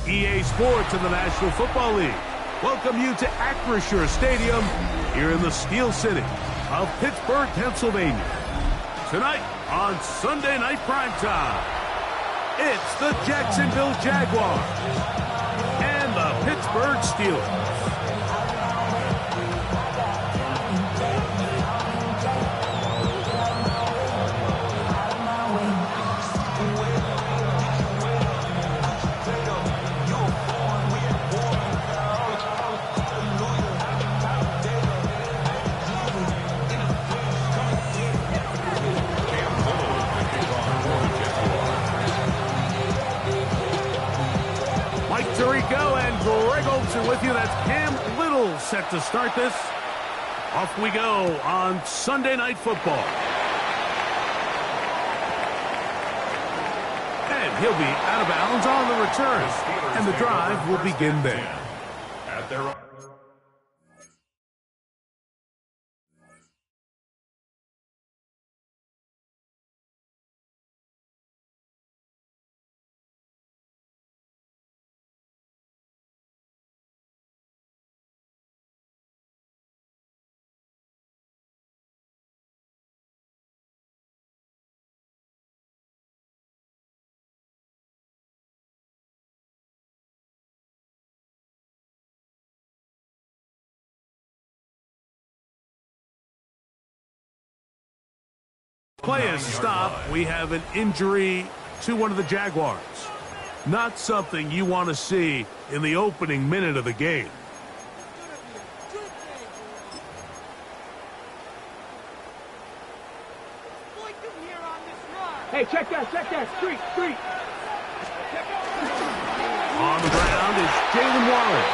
EA Sports and the National Football League welcome you to Acrisure Stadium here in the Steel City of Pittsburgh, Pennsylvania. Tonight on Sunday Night Primetime, it's the Jacksonville Jaguars and the Pittsburgh Steelers. Tirico and Greg Olsen with you. That's Cam Little set to start this. Off we go on Sunday Night Football. And he'll be out of bounds on the return. And the drive will begin there. At their play is stopped. We have an injury to one of the Jaguars. Not something you want to see in the opening minute of the game. Hey, check that, street. On the ground is Jalen Warren.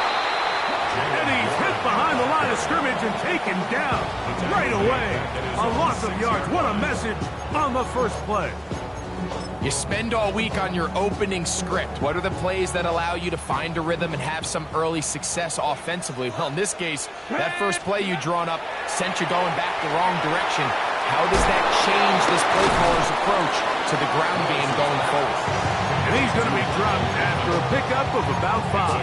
And he's hit behind the line of scrimmage and taken down right away. A loss of yards. What a message on the first play. You spend all week on your opening script. What are the plays that allow you to find a rhythm and have some early success offensively? Well, in this case, that first play you drawn up sent you going back the wrong direction. How does that change this play caller's approach to the ground game going forward? And he's going to be dropped after a pickup of about 5.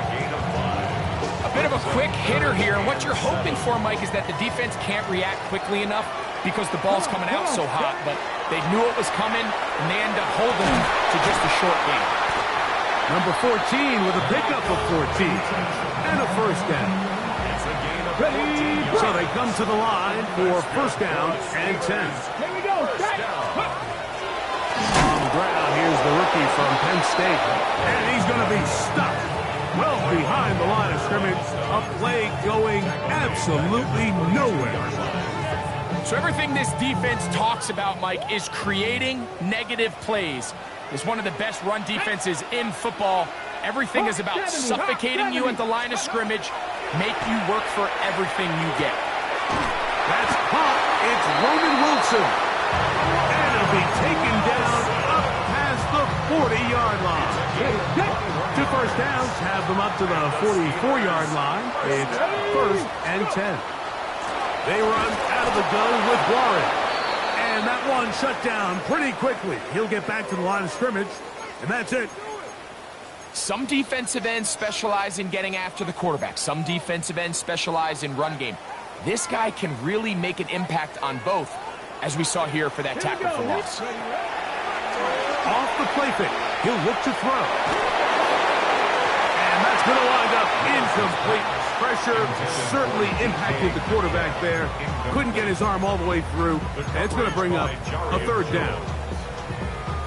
A bit of a quick hitter here, and what you're hoping for, Mike, is that the defense can't react quickly enough because the ball's coming out so hot, but they knew it was coming, and they end up holding them to just a short game. Number 14 with a pickup of 14 and a first down. So they come to the line for first down and 10. Here we go. On the ground, here's the rookie from Penn State, and he's going to be stopped well behind the line of scrimmage. A play going absolutely nowhere. So everything this defense talks about, Mike, is creating negative plays. It's one of the best run defenses in football. Everything is about suffocating you at the line of scrimmage, make you work for everything you get. That's caught. It's Roman Wilson. And it'll be taken down up past the 40-yard line. 2 first downs have them up to the 44-yard line. It's first and 10. They run out of the gun with Warren. And that one shut down pretty quickly. He'll get back to the line of scrimmage, and that's it. Some defensive ends specialize in getting after the quarterback. Some defensive ends specialize in run game. This guy can really make an impact on both, as we saw here for that tackle for loss. Off the play fake, he'll look to throw. And that's going to wind up incomplete. Pressure certainly impacted the quarterback there. Couldn't get his arm all the way through. And it's going to bring up a third down.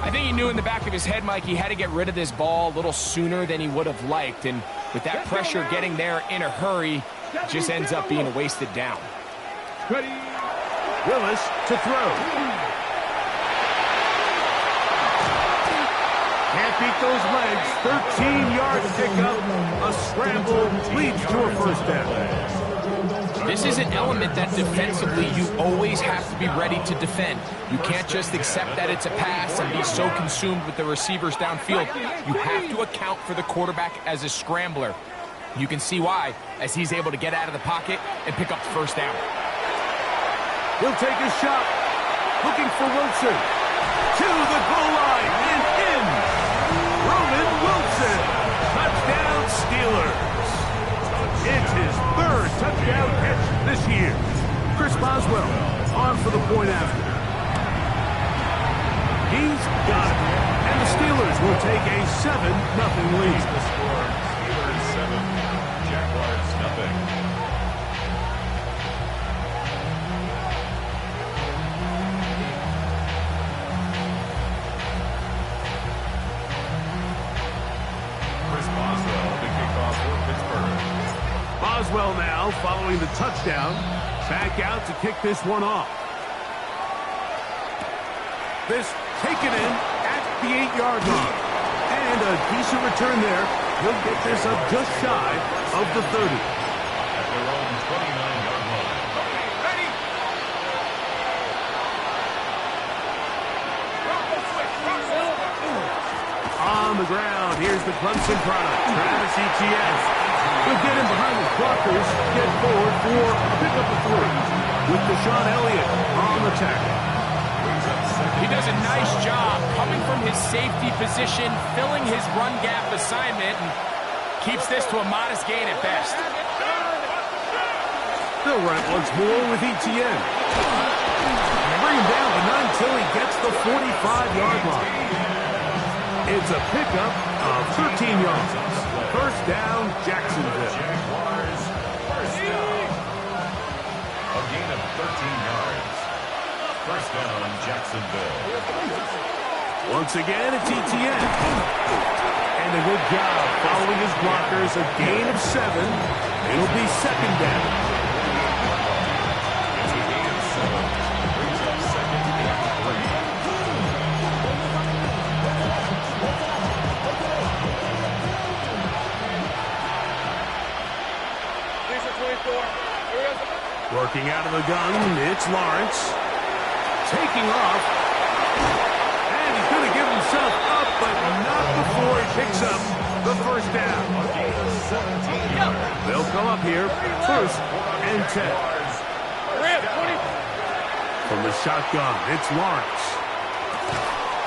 I think he knew in the back of his head, Mike, he had to get rid of this ball a little sooner than he would have liked. And With that pressure getting there in a hurry, it just ends up being a wasted down. Ready. Willis to throw. Can't beat those legs. 13-yard pickup. A scramble leads to a first down. This is an element that defensively you always have to be ready to defend. You can't just accept that it's a pass and be so consumed with the receivers downfield. You have to account for the quarterback as a scrambler. You can see why, as he's able to get out of the pocket and pick up the first down. He'll take a shot. Looking for Wilson. To the goal line and in. Roman Wilson. Touchdown Steelers. It's his third touchdown catch this year. Chris Boswell on for the point after. He's got it. And the Steelers will take a 7-0 lead. The score, Steelers 7, Jaguars nothing. Chris Boswell, the kickoff for Pittsburgh. Boswell now following the touchdown. Back out to kick this one off. This taken in at the 8-yard line. And a decent return there. He'll get this up just shy of the 30. At their own 29-yard line. Ready. On the ground, here's the Clemson product, Travis Etienne. He'll get him behind the blockers, get forward for a pickup of 3. With Deshaun Elliott on the tackle. He does a nice job coming from his safety position, filling his run gap assignment, and keeps this to a modest gain at best. They'll run it once more with Etienne. Bring him down to 9 till he gets the 45-yard line. It's a pickup of 13 yards. First down, Jacksonville. Jaguars, first down. A gain of 13 yards. First down, Jacksonville. Once again, it's Etienne. And a good job following his blockers. A gain of 7. It'll be second down. It's a gain of 7. Brings up second and 3. Working out of the gun, it's Lawrence. Taking off. And he's going to give himself up, but not before he picks up the first down. They'll come up here, first and 10. From the shotgun, it's Lawrence.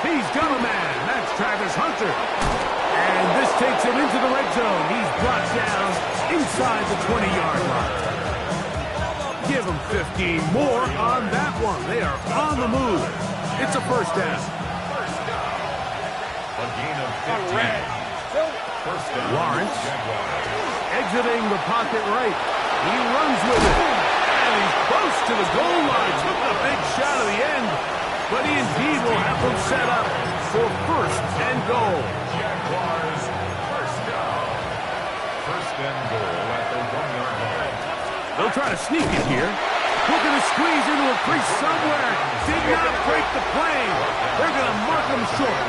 He's got a man. That's Travis Hunter. And this takes him into the red zone. He's brought down inside the 20-yard line. Give them 15 more on that one. They are on the move. It's a first down. A gain of 15. First down. Lawrence Jaguars. exiting the pocket right. He runs with it. And he's close to the goal line. Took a big shot at the end. But he indeed will have them set up for first and goal. Jaguars, first down. First and goal at the 1-yard line. They'll try to sneak it here. Looking to squeeze into a crease somewhere. Did not break the plane. They're going to mark him short.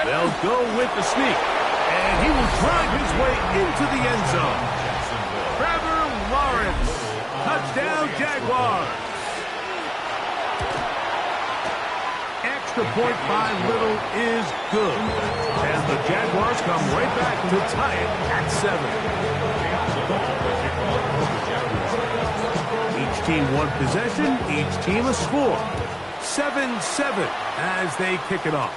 They'll go with the sneak. And he will drive his way into the end zone. Trevor Lawrence. Touchdown, Jaguars. Extra point by Little is good. And the Jaguars come right back to tie it at 7. Each team one possession, each team a score. 7-7 as they kick it off.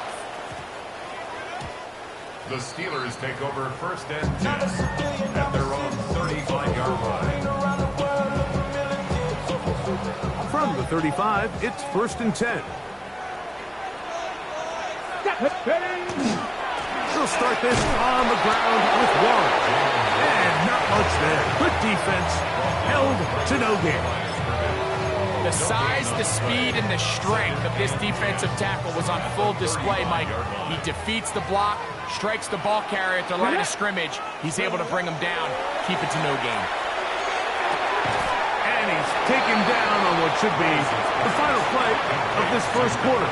The Steelers take over first and 10 at their own 35-yard line. From the 35, it's first and 10. They'll start this on the ground with one. And not much there. Good defense. Held to no gain. The size, the speed, and the strength of this defensive tackle was on full display, Mike. He defeats the block, strikes the ball carrier at the line of scrimmage. He's able to bring him down, keep it to no gain. And he's taken down on what should be the final play of this first quarter.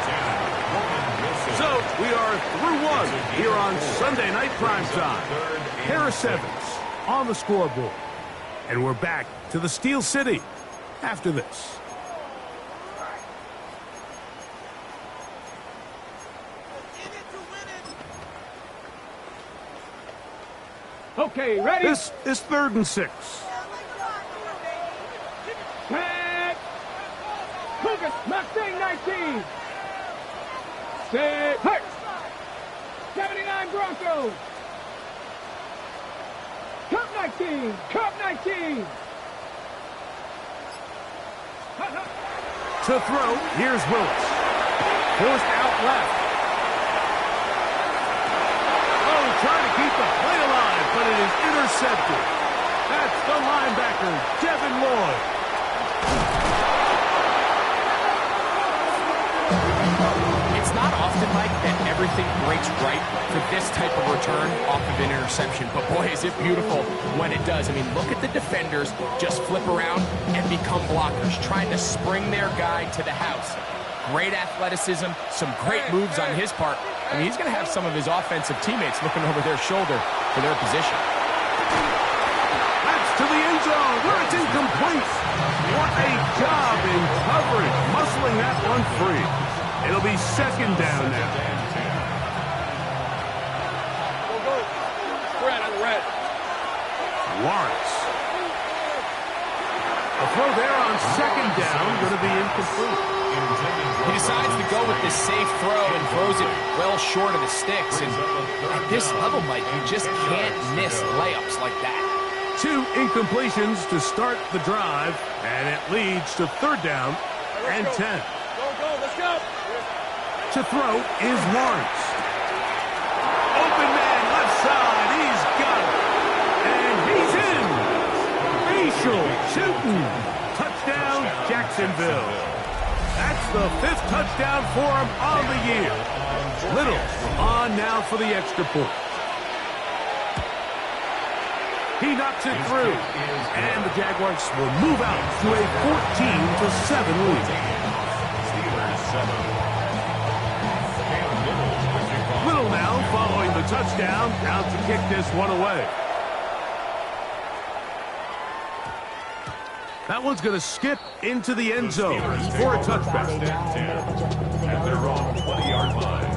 So we are through one here on Sunday Night Primetime. Harris Evans on the scoreboard. And we're back to the Steel City after this. Okay, ready? This is 3rd and 6. Tag. Lucas, Mustang 19. Stay hurt. 79 Broncos. Cup 19. Cup 19. To throw, here's Willis. Forced out left. Oh, trying to keep the play alive, but it is intercepted. That's the linebacker, Devin Lloyd. It's not often, Mike, that everything breaks right for this type of return off of an interception. But boy, is it beautiful when it does. I mean, look at the defenders just flip around and become blockers, trying to spring their guy to the house. Great athleticism, some great moves on his part. I mean, he's going to have some of his offensive teammates looking over their shoulder for their position. That's to the end zone where it's incomplete. What a job in coverage, muscling that one free. It'll be 2nd down now. Red. Lawrence. A throw there on 2nd down, going to be incomplete. He decides to go with this safe throw and throws it well short of the sticks. And at this level, Mike, you just can't miss layups like that. 2 incompletions to start the drive, and it leads to 3rd down and 10. Go, let's go. To throw is Lawrence. Open man left side, he's got it. And he's in. Facial shooting. Touchdown, Jacksonville. That's the 5th touchdown for him on the year. Little on now for the extra point. He knocks it through. And the Jaguars will move out to a 14-7 lead. Little now following the touchdown, out to kick this one away. That one's going to skip into the end zone for a touchback. At their own 20-yard line.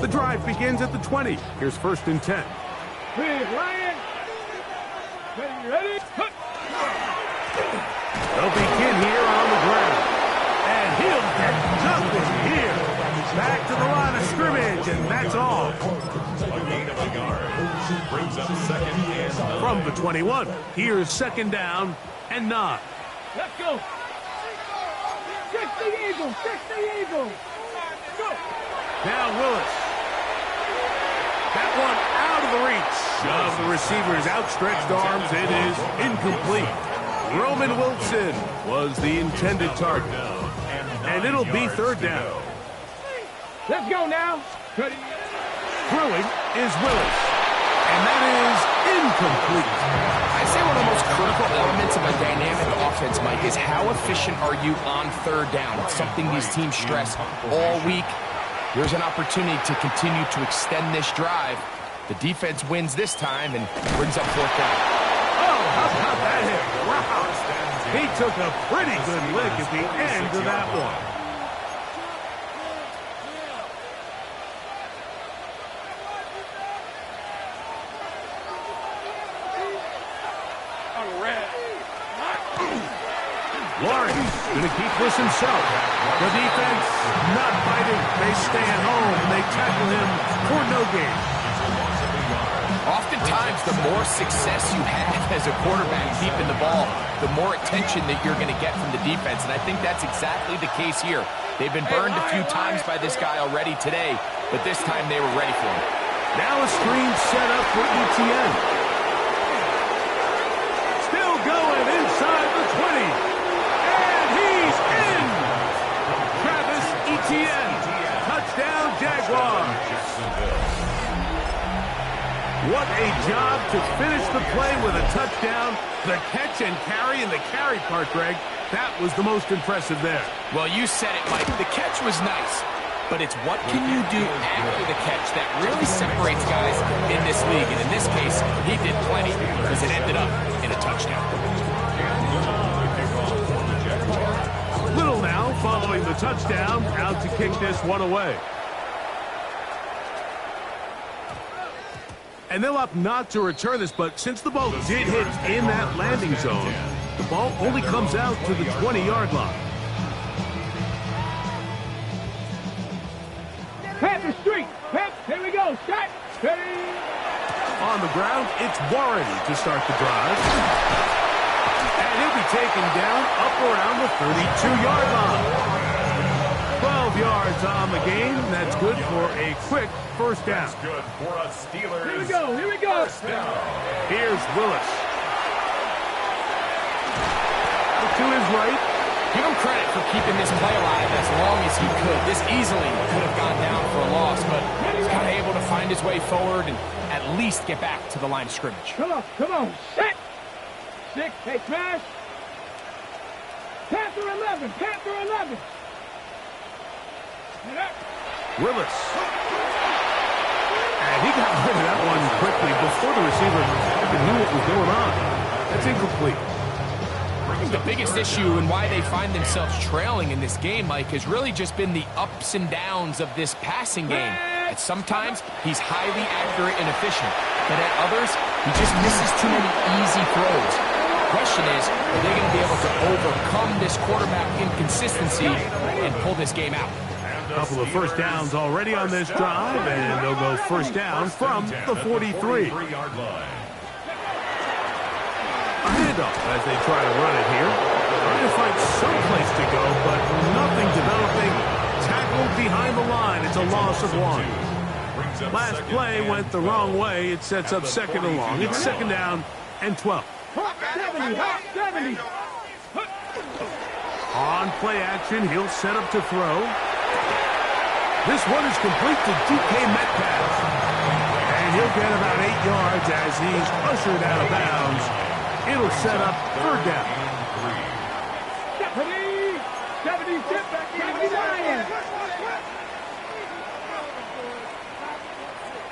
The drive begins at the 20. Here's 1st and 10. Big Lion. Ready? They'll begin here on the ground. And he'll get nothing here. Back to the line of scrimmage, and that's all. A gain of a yard. Brings up 2nd and 9. From the 21, here's 2nd down and 9. Let's go. 60 Eagles. Go. Now Willis. That one out of the reach of the receiver's outstretched arms. It is incomplete. Roman Wilson was the intended target. And it'll be 3rd down. Let's go now. Ready? Throwing is Willis. And that is incomplete. I'd say one of the most critical elements of a dynamic offense, Mike, is how efficient are you on 3rd down. It's something these teams stress all week. Here's an opportunity to continue to extend this drive. The defense wins this time and brings up 4th down. Oh, how about that hit? Wow. He took a pretty good lick at the end of that one. Lawrence going to keep this himself. The defense not fighting. They stay at home. They tackle him for no gain. Oftentimes, the more success you have as a quarterback keeping the ball, the more attention that you're going to get from the defense. And I think that's exactly the case here. They've been burned a few times by this guy already today, but this time they were ready for him. Now a screen set up for ETN. Still going inside the 20. Travis Etienne, touchdown Jaguars. a job to finish the play with a touchdown. The catch and carry, and the carry part, Greg, that was the most impressive there. Well, you said it, Mike. The catch was nice, but it's what can you do after the catch that really separates guys in this league. And in this case, he did plenty because it ended up in a touchdown. Little now following the touchdown, out to kick this one away. And they'll opt not to return this, but since the ball did hit in that landing zone, the ball only comes out to the 20-yard line. Panther Street. Here we go. Start. Ready. On the ground, it's Warren to start the drive. And he'll be taken down up around the 32-yard line. 12 yards on the game. That's good for a quick first down. That's good for a Steelers. Here we go. Here we go. First down. Here's Willis. To his right. Give him credit for keeping this play alive as long as he could. This easily could have gone down for a loss, but he's kind of able to find his way forward and at least get back to the line of scrimmage. Come on. Come on. Set. 6. Hey, smash. Panther 11. Panther 11. Willis. And he got rid of that one quickly before the receiver even knew what was going on. That's incomplete. I think the biggest issue and why they find themselves trailing in this game, Mike, has really just been the ups and downs of this passing game. At sometimes, he's highly accurate and efficient, but at others, he just misses too many easy throws. The question is, are they going to be able to overcome this quarterback inconsistency and pull this game out? A couple of first downs already on this drive, and they'll go first down from the 43. A handoff as they try to run it here. Trying to find some place to go, but nothing developing. Tackled behind the line. It's a loss of 1. Last play went the wrong way. It sets up second and long. It's second down and 12. 70. On play action, he'll set up to throw. This one is complete to DK Metcalf. And he'll get about 8 yards as he's ushered out of bounds. It'll set up third down. 70, step back, 79.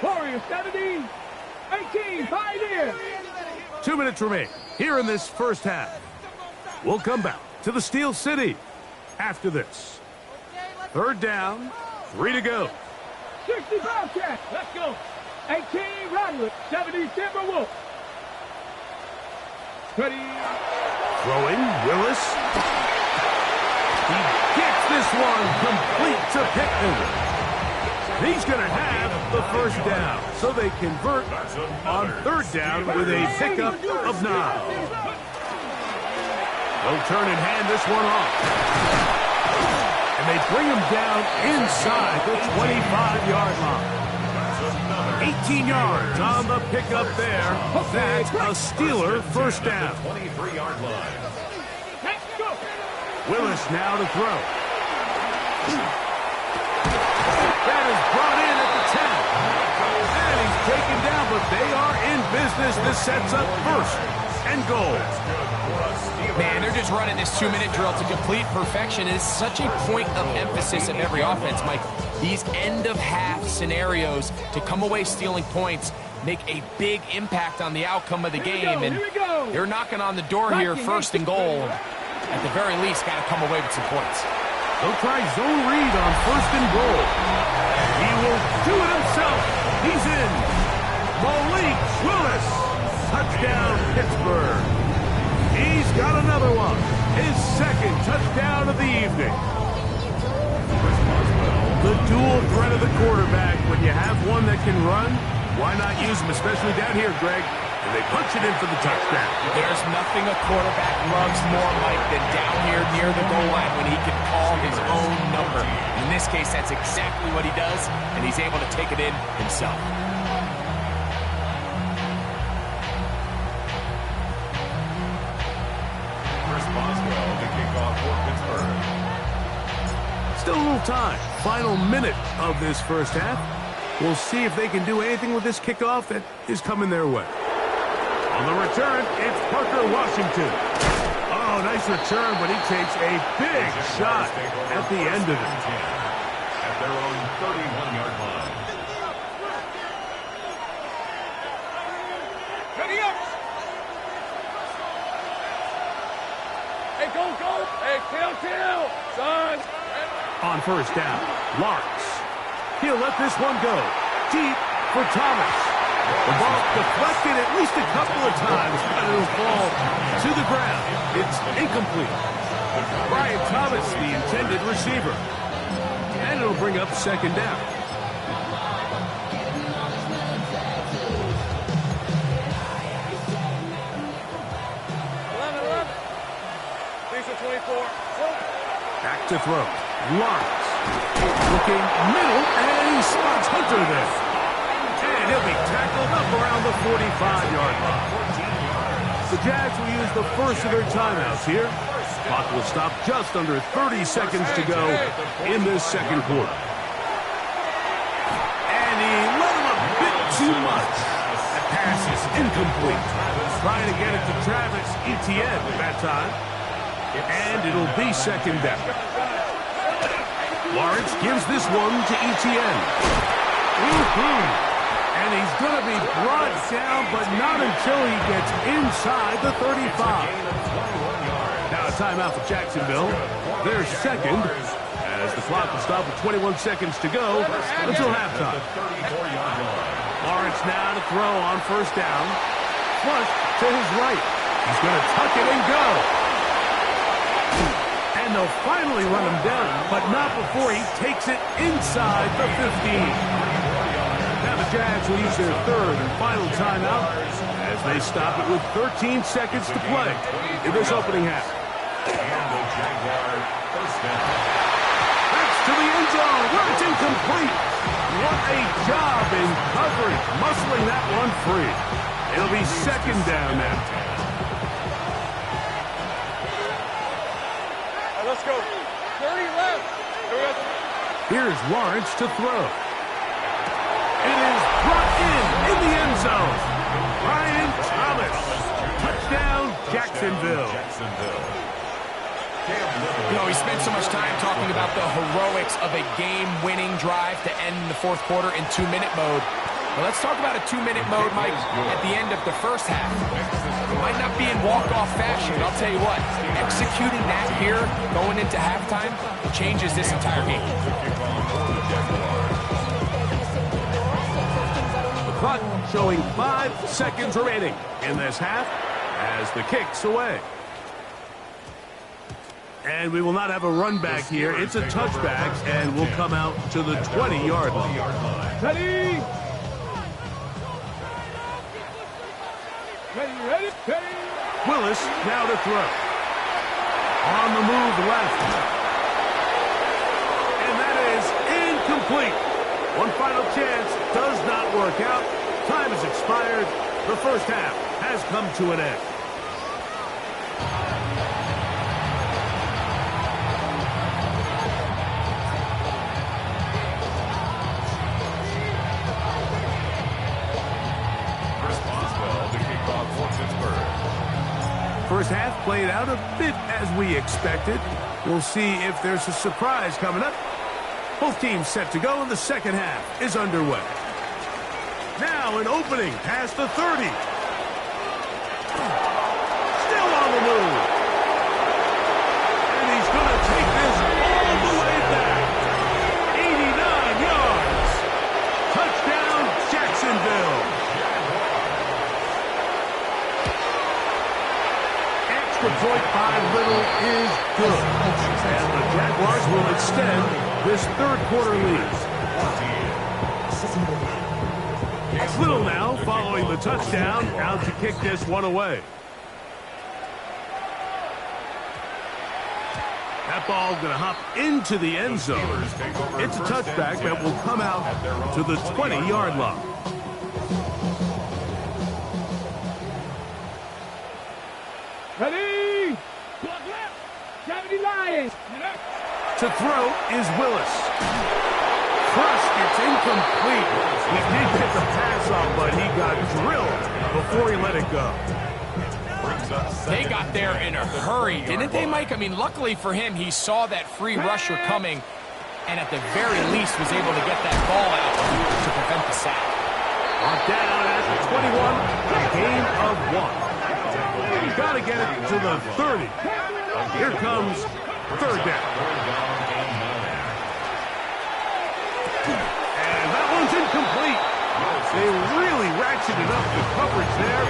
Warrior 70, 18, Pioneer. 2 minutes remain here in this first half. We'll come back to the Steel City after this. Third down, 3 to go. 60 Bobcat, let's go. 18 Roderick, 70 Timberwolf. Ready. Throwing, Willis. He gets this one complete to Pittman. He's going to have the first down, so they convert on third down with a pickup of 9. They'll turn and hand this one off. And they bring him down inside the 25-yard line. 18 yards on the pickup there. That's a Steeler first down. 23-yard line. Willis now to throw. That is brought in at the 10. And he's taken down, but they are in business. This sets up first and goal. Man, they're just running this 2-minute drill to complete perfection. It's such a point of emphasis of every offense, Mike. These end-of-half scenarios to come away stealing points make a big impact on the outcome of the game. And they're knocking on the door here, first and goal. At the very least, got to come away with some points. They'll try zone read on first and goal. He will do it himself. He's in. Malik Willis. Touchdown, Pittsburgh. He's got another one. His second touchdown of the evening. The dual threat of the quarterback. When you have one that can run, why not use him, especially down here, Greg? And they punch it in for the touchdown. There's nothing a quarterback loves more, Mike, than down here near the goal line when he can call his own number. In this case, that's exactly what he does, and he's able to take it in himself. Chris Boswell to kick off for Pittsburgh. Still a little time. Final minute of this first half. We'll see if they can do anything with this kickoff that is coming their way. On the return, it's Parker Washington. Oh, nice return, but he takes a big shot at the end of it. At their own 31-yard line. Ready up! Hey, go! Hey, kill, son! On first down, Lawrence. He'll let this one go. Deep for Thomas. The ball deflected at least a couple of times, but it'll fall to the ground. It's incomplete. Brian Thomas, the intended receiver. And it'll bring up second down. Back to throw. Lawrence. Looking middle, and he spots Hunter there. And he'll be tackled up around the 45-yard line. The Jags will use the first of their timeouts here. Clock will stop just under 30 seconds to go in this second quarter. And he let him a bit too much. The pass is incomplete. Trying to get it to Travis Etienne that time. And it'll be second down. Lawrence gives this one to Etienne. And he's going to be brought down, but not until he gets inside the 35. Now a timeout for Jacksonville. They're second, as the clock will stop with 21 seconds to go until halftime. Lawrence now to throw on first down. Flush to his right. He's going to tuck it and go. And they'll finally run him down, but not before he takes it inside the 15. Now the Jags will use their third and final timeout as they stop it with 13 seconds to play in this opening half. That's to the end zone, where it's incomplete. What a job in coverage, muscling that one free. It'll be second down now. Let's go. 30 left. Here's Lawrence to throw. It is brought in the end zone. Brian Thomas. Touchdown, Jacksonville. You know, we spent so much time talking about the heroics of a game-winning drive to end the fourth quarter in 2-minute mode. Well, let's talk about a 2-minute mode, Mike, at the end of the first half. It might not be in walk-off fashion, but I'll tell you what, executing that here, going into halftime, changes this entire game. The clock showing 5 seconds remaining in this half as the kick's away. And we will not have a run back here. It's a touchback, and we'll come out to the 20-yard line. Ready? Willis now to throw. On the move left. And that is incomplete. One final chance does not work out. Time has expired. The first half has come to an end. First half played out a bit as we expected. We'll see if there's a surprise coming up. Both teams set to go, and the second half is underway. Now an opening past the 30. Still on the move. And he's going to take this all the way back. 89 yards. Touchdown, Jacksonville. Extra point by Little is good. And the Jaguars will extend this third quarter lead. Little now following the touchdown, out to kick this one away. That ball going to hop into the end zone. It's a touchback that will come out to the 20-yard line. Ready? Block left. 70 Lions. To throw is Willis. Crushed It's incomplete. He did get the pass off, but he got drilled before he let it go. They got there in a hurry, didn't they, Mike? I mean, luckily for him, he saw that free rusher coming, and at the very least was able to get that ball out to prevent the sack. On down at the 21, a gain of 1. He's got to get it to the 30. Here comes third down. And that one's incomplete. They really ratcheted up the coverage there,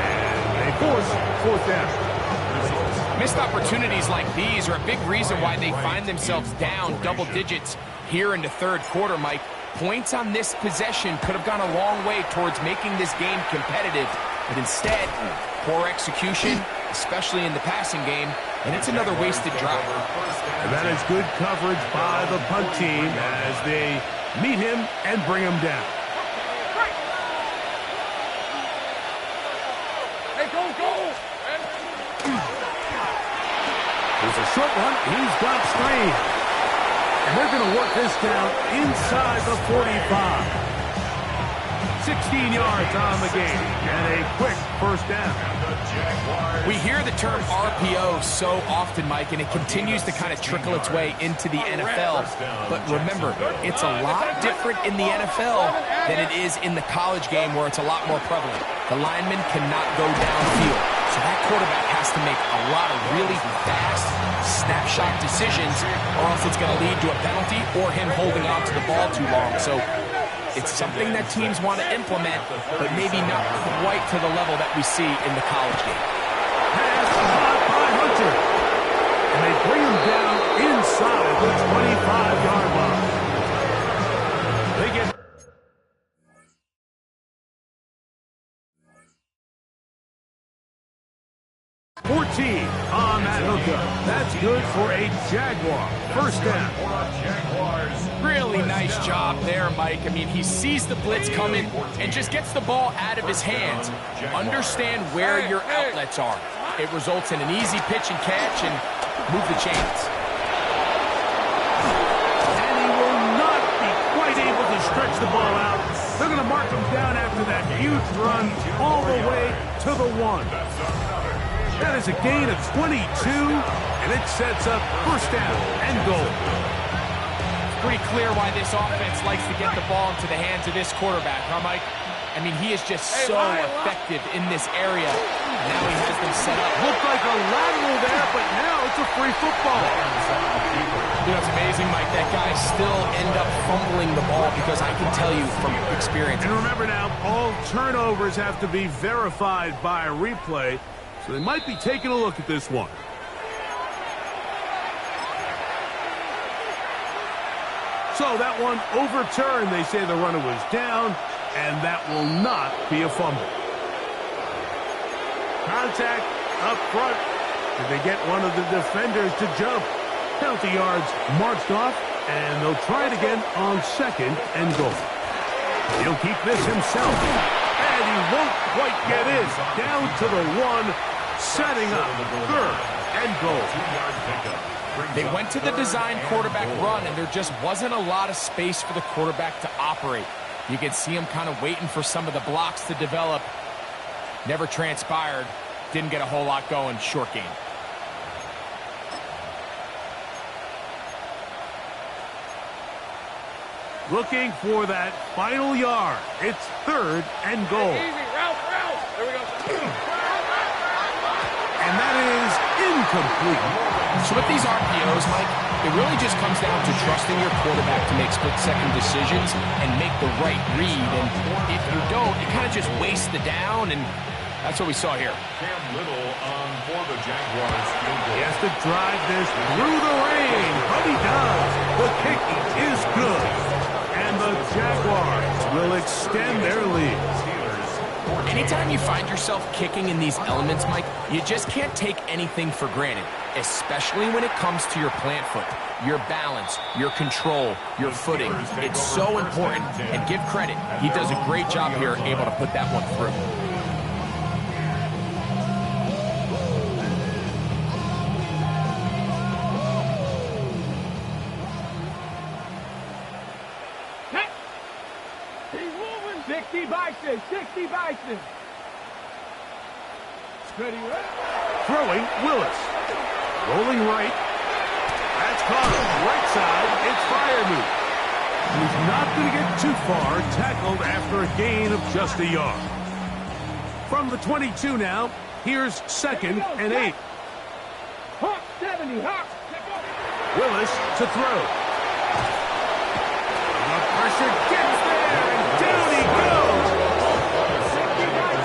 and they force fourth down. Missed opportunities like these are a big reason why they find themselves down double digits here in the third quarter, Mike. Points on this possession could have gone a long way towards making this game competitive, but instead, poor execution, especially in the passing game, and it's another wasted drive. And that is good coverage by the punt team as they meet him and bring him down. Hey, go! There's a short one. He's got Strange. And they're going to work this down inside the 45. 16 yards on the game and a quick first down. We hear the term RPO so often, Mike, and it continues to kind of trickle its way into the NFL. But remember, it's a lot different in the NFL than it is in the college game where it's a lot more prevalent. The lineman cannot go downfield. So that quarterback has to make a lot of really fast snapshot decisions or else it's going to lead to a penalty or him holding on to the ball too long. So it's something that teams want to implement, but maybe not quite to the level that we see in the college game. Pass caught by Hunter. And they bring him down inside the 25-yard line. They get 14 on that hookup. That's good for a Jaguar. First down. Really nice job there, Mike. I mean, he sees the blitz coming and just gets the ball out of his hands. Understand where your outlets are. It results in an easy pitch and catch and move the chains. And he will not be quite able to stretch the ball out. They're going to mark him down after that huge run all the way to the 1. That is a gain of 22, and it sets up first down and goal. It's pretty clear why this offense likes to get the ball into the hands of this quarterback, huh, Mike? I mean, he is just so effective in this area. Now he has them set up. Looked like a lateral there, but now it's a free football. You know, it's amazing, Mike, that guys still end up fumbling the ball because I can tell you from experience. And remember now, all turnovers have to be verified by a replay. So they might be taking a look at this one. So that one overturned. They say the runner was down, and that will not be a fumble. Contact up front. Did they get one of the defenders to jump? Penalty yards marched off, and they'll try it again on second and goal. He'll keep this himself, and he won't quite get in. Down to the 1. Setting up third and goal. They went to the design quarterback run, and there just wasn't a lot of space for the quarterback to operate. You can see him kind of waiting for some of the blocks to develop. Never transpired. Didn't get a whole lot going. Short game. Looking for that final yard. It's third and goal. Easy, Ralph. There we go. And that is incomplete. So with these RPOs, Mike, it really just comes down to trusting your quarterback to make split-second decisions and make the right read. And if you don't, it kind of just wastes the down, and that's what we saw here. Cam Little for the Jaguars. He has to drive this through the rain, but he does. The kick is good. And the Jaguars will extend their lead. Anytime you find yourself kicking in these elements, Mike, you just can't take anything for granted, especially when it comes to your plant foot, your balance, your control, your footing. It's so important, and give credit. He does a great job here able to put that one through. 60 Bison, 60 Bison. Ready, right? Throwing, Willis. Rolling right. That's caught him. Right side, it's Freiermuth. He's not going to get too far, tackled after a gain of just a yard. From the 22 now, here's 2nd and 8. Hawk 70, Hawk. Willis to throw. The pressure gets there, and down he goes.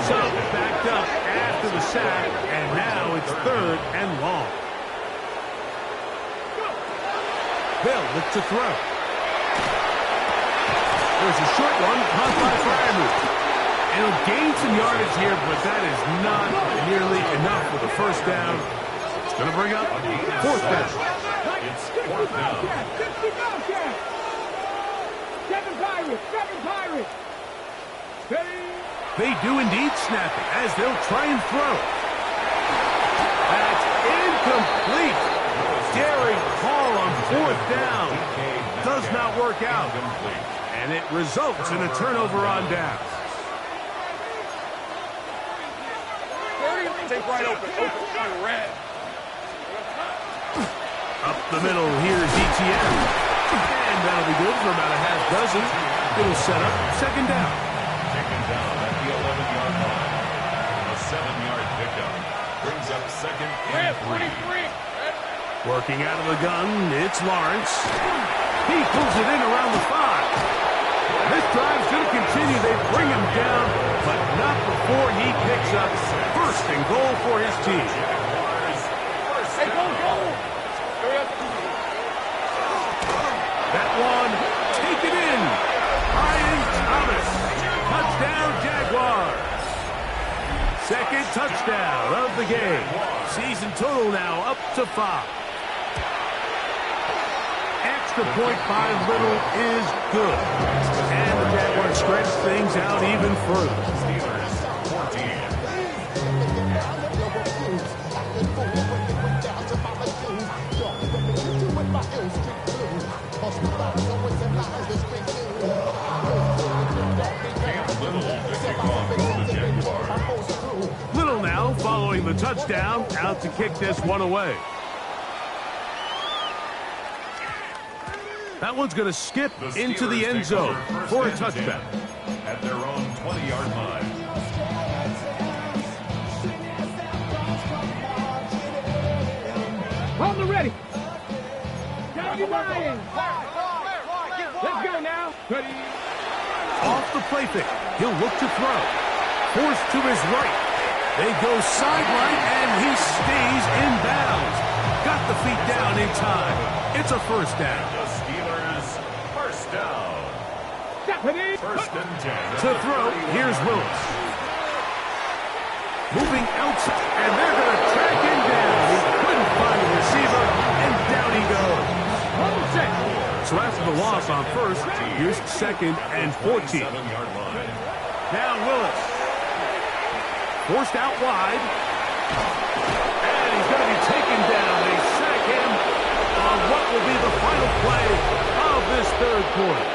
So backed up after the sack, and now it's 3rd and long. They'll look to throw. There's a short one, caught by Freiermuth. And he'll gain some yardage here, but that is not nearly enough for the first down. It's going to bring up 4th down. It's 4th down. 60 Bobcats. 7 Pirates, 7 Pirates. Ready? They do indeed snap it as they'll try and throw. That's incomplete. Daring call on 4th down. Does not work out. And it results in a turnover on downs. Take right open, red. Up the middle, here's ETN. And that'll be good for about a half dozen. It'll set up 2nd down. Taken down at the 11-yard line. A 7-yard pickup brings up 2nd and 3. Working out of the gun, it's Lawrence. He pulls it in around the 5. This drive's going to continue. They bring him down, but not before he picks up 1st and goal for his team. Hey, go! That one, taken in. Ryan Thomas. Touchdown, Jaguars. 2nd touchdown of the game. Season total now up to 5. Extra point by Little is good. And the Jaguars stretch things out even further. Steelers 14. Little now following the touchdown, out to kick this one away. That one's going to skip into the end zone for a touchdown. At their own 20-yard line. On the ready. Johnny Ryan. Let's go now. Ready. Off the play fake. He'll look to throw. Forced to his right. They go sideline, and he stays in bounds. Got the feet down in time. It's a 1st down. The Steelers, 1st down. Stephanie. 1st and 10. To throw, here's Willis. Moving outside, and they're going to track him down. He couldn't find a receiver, and down he goes. So after the loss on 1st, here's 2nd and 14. 7-yard line. Now Willis. Forced out wide. And he's going to be taken down. They sack him on what will be the final play of this 3rd quarter.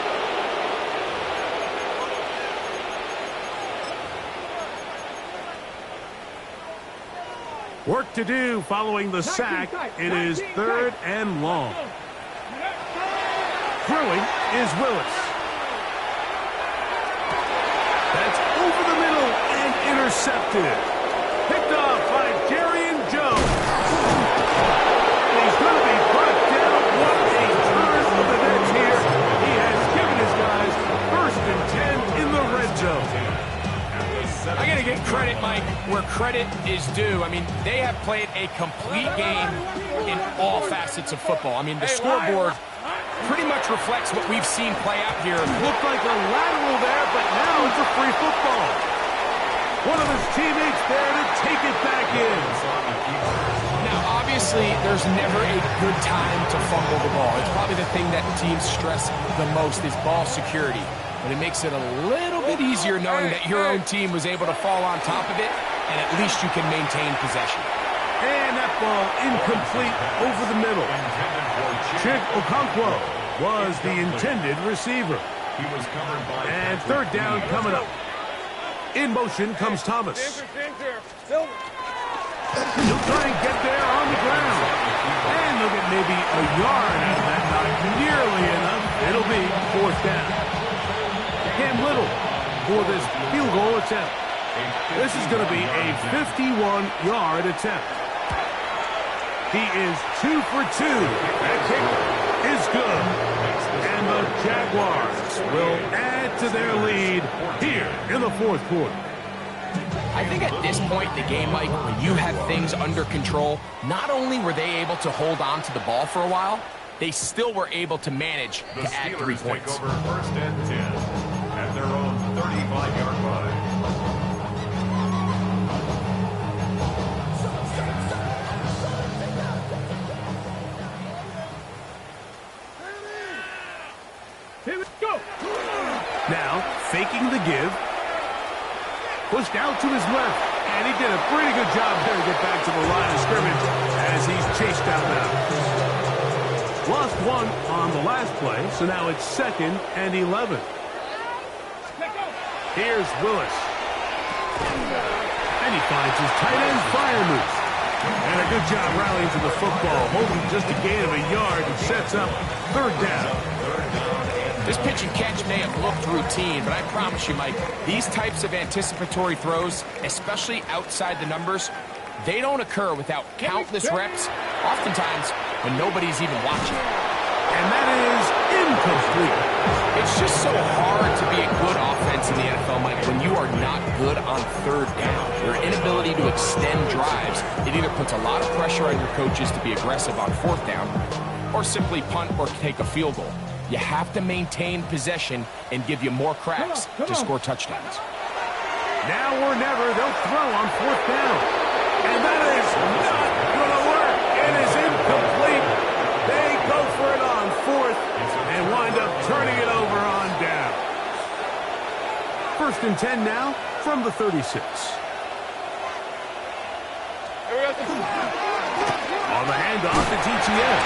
Work to do following the sack. It is 3rd and long. Throwing is Willis. That's over the middle and intercepted. Picked off by Darian Jones. And he's going to be brought down. What a turn of events here. He has given his guys 1st and 10 in the red zone. I got to give credit, Mike, where credit is due. I mean, they have played a complete game in all facets of football. I mean, the scoreboard pretty much reflects what we've seen play out here. Looked like a lateral there, but now it's a free football. One of his teammates there to take it back in. Now, obviously, there's never a good time to fumble the ball. It's probably the thing that teams stress the most is ball security. But it makes it a little bit easier knowing that your own team was able to fall on top of it, and at least you can maintain possession. And that ball incomplete over the middle. Chig Okonkwo was the intended receiver. He was covered by And third down coming up. In motion comes Thomas. He'll try and get there on the ground. And they'll get maybe a yard out of that. Not nearly enough. It'll be fourth down. Cam Little for this field goal attempt. This is going to be a 51-yard attempt. He is 2 for 2. That kick is good. And the Jaguars will add to their lead here in the fourth quarter. I think at this point in the game, Mike, when you have things under control, not only were they able to hold on to the ball for a while, they still were able to manage to add 3 points. Take over first and 10 at their own 35-yard line. Here we go. Now, faking the give. Pushed out to his left. And he did a pretty good job there to get back to the line of scrimmage as he's chased out now. Lost 1 on the last play, so now it's 2nd and 11. Here's Willis. And he finds his tight end Freiermuth. And a good job rallying to the football, holding just a gain of a yard and sets up third down. This pitch and catch may have looked routine, but I promise you, Mike, these types of anticipatory throws, especially outside the numbers, they don't occur without countless reps, oftentimes when nobody's even watching. And that is incomplete. It's just so hard to be a good offense in the NFL, Mike, when you are not good on third down. Your inability to extend drives, it either puts a lot of pressure on your coaches to be aggressive on fourth down or simply punt or take a field goal. You have to maintain possession and give you more cracks to score touchdowns. Now or never, they'll throw on fourth down. And that is not going to work. It is incomplete. They go for it on fourth and wind up turning it over on down. 1st and 10 now from the 36. On the handoff, it's ETN.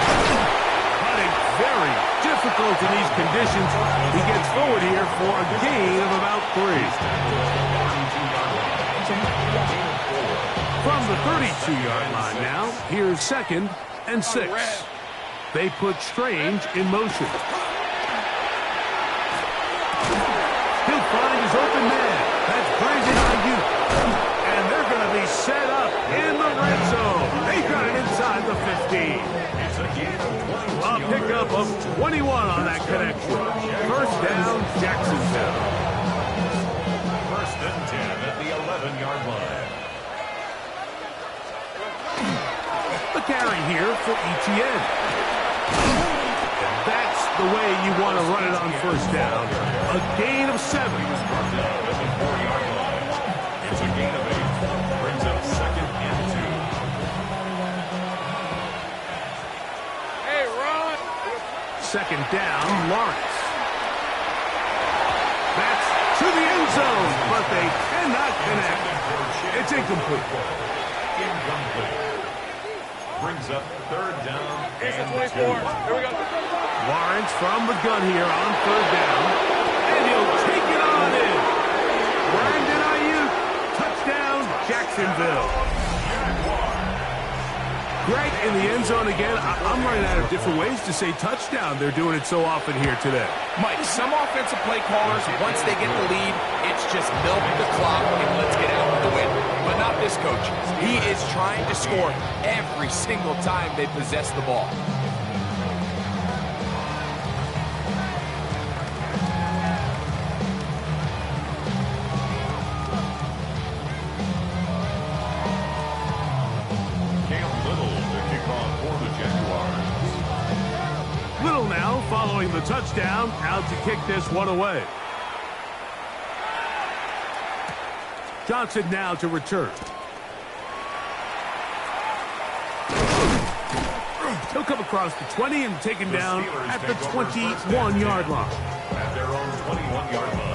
Hunting very difficult in these conditions. He gets forward here for a gain of about 3. From the 32-yard line now, here's 2nd and 6. They put Strange in motion. He'll find his open man. That's Brandon Ayuk. And they're going to be set up in the red zone. They got it inside the 15. A pickup of 21 on that connection. First down, Jacksonville. 1st and 10 at the 11-yard line. The carry here for ETN. And that's the way you want to run it on first down. A gain of 7. It's a gain of 8. Brings up 2nd and 2. Hey, Ron. 2nd down, Lawrence. That's to the end zone, but they cannot connect. It's incomplete. Brings up 3rd down and 2. Here we go. Lawrence from the gun here on 3rd down. And he'll take it on in. Brandon Ayuk, touchdown, Jacksonville. Greg in the end zone again. I'm running out of different ways to say touchdown. They're doing it so often here today. Mike, some offensive play callers, once they get the lead, it's just milk the clock and let's get out with the win. But not this coach. He is trying to score every single time they possess the ball. Little now following the touchdown, out to kick this one away. Johnson now to return. He'll come across the 20 and taken down at the 21-yard line. At their own 21-yard line.